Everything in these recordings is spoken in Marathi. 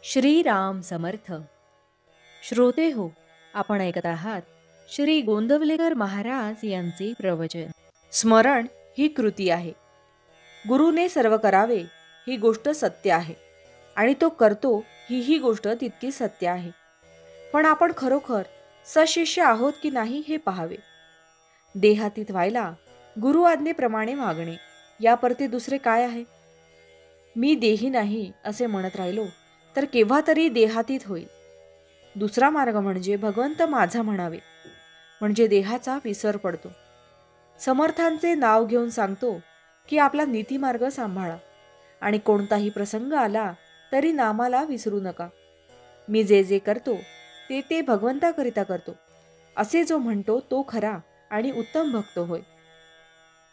श्रीराम समर्थ. श्रोते हो, आपण ऐकत आहात श्री गोंदवलेकर महाराज यांचे प्रवचन. स्मरण ही कृती आहे. गुरुने सर्व करावे ही गोष्ट सत्य आहे आणि तो करतो ही गोष्ट तितकी सत्य आहे. पण आपण खरोखर सशिष्य आहोत की नाही हे पाहावे. देहातीत व्हायला गुरु आज्ञेप्रमाणे वागणे यापरती दुसरे काय आहे? मी देही नाही असे म्हणत राहिलो तर केव्हा तरी देहातीत होईल. दुसरा मार्ग म्हणजे भगवंत माझा म्हणावे, म्हणजे देहाचा विसर पडतो. समर्थांचे नाव घेऊन सांगतो की आपला नीतिमार्ग सांभाळा आणि कोणताही प्रसंग आला तरी नामाला विसरू नका. मी जे जे करतो ते ते भगवंताकरिता करतो असे जो म्हणतो तो खरा आणि उत्तम भक्त होय.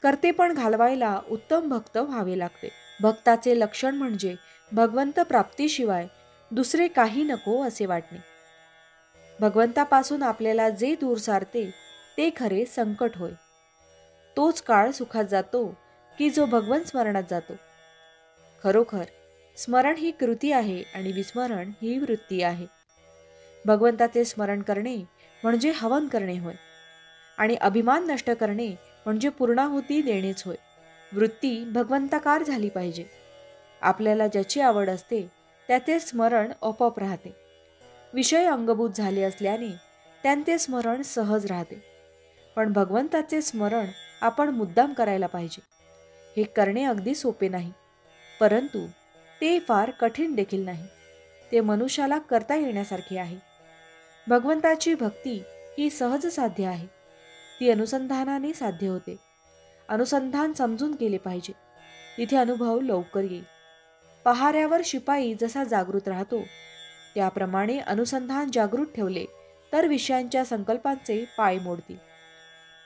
करते पण घालवायला उत्तम भक्त व्हावे लागते. भक्ताचे लक्षण म्हणजे भगवंत प्राप्तीशिवाय दुसरे काही नको असे वाटणे. भगवंतापासून आपल्याला जे दूर सारते ते खरे संकट होय. तोच काळ सुखात जातो की जो भगवंत स्मरणात जातो. खरोखर स्मरण ही कृती आहे आणि विस्मरण ही वृत्ती आहे. भगवंताचे स्मरण करणे म्हणजे हवन करणे होय आणि अभिमान नष्ट करणे म्हणजे पूर्णाहुती देणेच होय. वृत्ती भगवंताकार झाली पाहिजे. आपल्याला ज्याची आवड असते त्याचे स्मरण आपोआप राहते. विषय अंगभूत झाले असल्याने त्यांचे स्मरण सहज राहते. पण भगवंताचे स्मरण आपण मुद्दाम करायला पाहिजे. हे करणे अगदी सोपे नाही, परंतु ते फार कठीण देखील नाही. ते मनुष्याला करता येण्यासारखे आहे. भगवंताची भक्ती ही सहज साध्य आहे. ती अनुसंधानाने साध्य होते. अनुसंधान समजून केले पाहिजे, तिथे अनुभव लवकर येईल. पहाऱ्यावर शिपाई जसा जागृत राहतो त्याप्रमाणे अनुसंधान जागृत ठेवले तर विषयांच्या संकल्पांचे पाय मोडतील.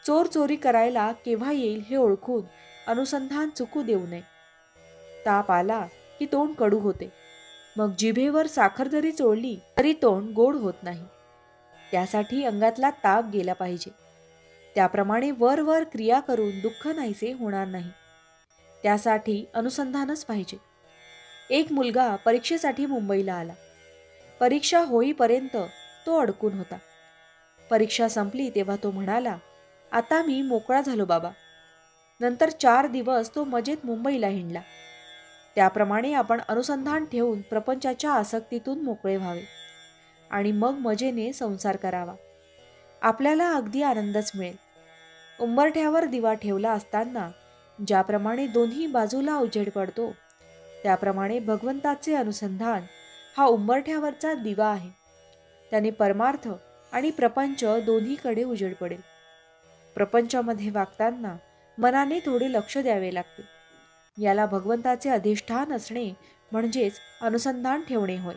चोर चोरी करायला केव्हा येईल हे ओळखून अनुसंधान चुकू देऊ नये. ताप आला की तोंड कडू होते, मग जिभेवर साखर जरी चोळली तरी तोंड गोड होत नाही. त्यासाठी अंगातला ताप गेला पाहिजे. त्याप्रमाणे वर वर क्रिया करून दुःख नाहीसे होणार नाही. त्यासाठी अनुसंधानच पाहिजे. एक मुलगा परीक्षेसाठी मुंबईला आला. परीक्षा होईपर्यंत तो अडकून होता. परीक्षा संपली तेव्हा तो म्हणाला, आता मी मोकळा झालो बाबा. नंतर 4 दिवस तो मजेत मुंबईला हिंडला. त्याप्रमाणे आपण अनुसंधान ठेवून प्रपंचाच्या आसक्तीतून मोकळे व्हावे आणि मग मजेने संसार करावा. आपल्याला अगदी आनंदच मिळेल. उंबरठ्यावर दिवा ठेवला असताना ज्याप्रमाणे दोन्ही बाजूला उजेड पडतो त्याप्रमाणे भगवंताचे अनुसंधान हा उंबरठ्यावरचा दिवा आहे. त्याने परमार्थ आणि प्रपंच दोन्हीकडे उजेड पडेल. प्रपंचामध्ये वागताना मनाने थोडे लक्ष द्यावे लागते. याला भगवंताचे अधिष्ठान असणे म्हणजेच अनुसंधान ठेवणे होय.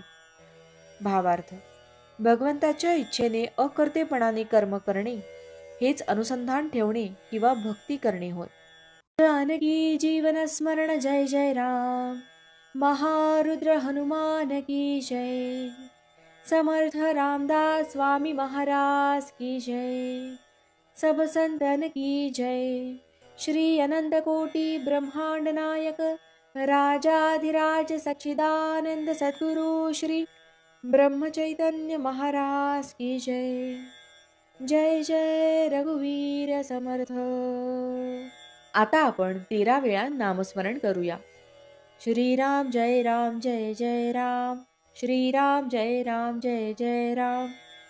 भावार्थ: भगवंताच्या इच्छेने अकर्तेपणाने कर्म करणे हेच अनुसंधान ठेवणे किंवा भक्ती करणे होय. जानकी जीवन स्मरण जय जय राम. महारुद्र हनुमान की जय. समर्थ रामदास स्वामी महाराज की जय. सब संतन की जय. श्री अनंत कोटि ब्रह्मांड नायक राजाधिराज सच्चिदानंद सद्गुरु श्री ब्रह्म चैतन्य महाराज की जय. जय जय रघुवीर समर्थ. आता आपण 13 वेळा नामस्मरण करूया. श्रीराम जय राम जय जय राम. श्रीराम जय राम जय जय राम.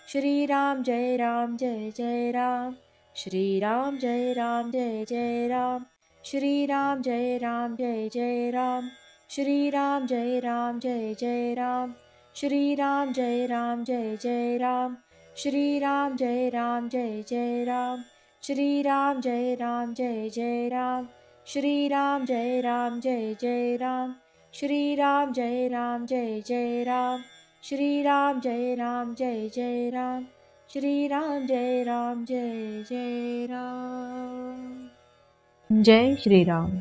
श्रीराम जय राम जय जय राम. श्रीराम जय राम जय जय राम. श्रीराम जय राम जय जय राम. श्रीराम जय राम जय जय राम. श्रीराम जय राम जय जय राम. श्रीराम जय राम जय जय राम. श्रीराम जय राम जय जय राम. श्रीराम जय राम जय जय राम. श्रीराम जय राम जय जय राम. श्रीराम जय राम जय जय राम. श्रीराम जय राम जय जय राम. जय श्रीराम.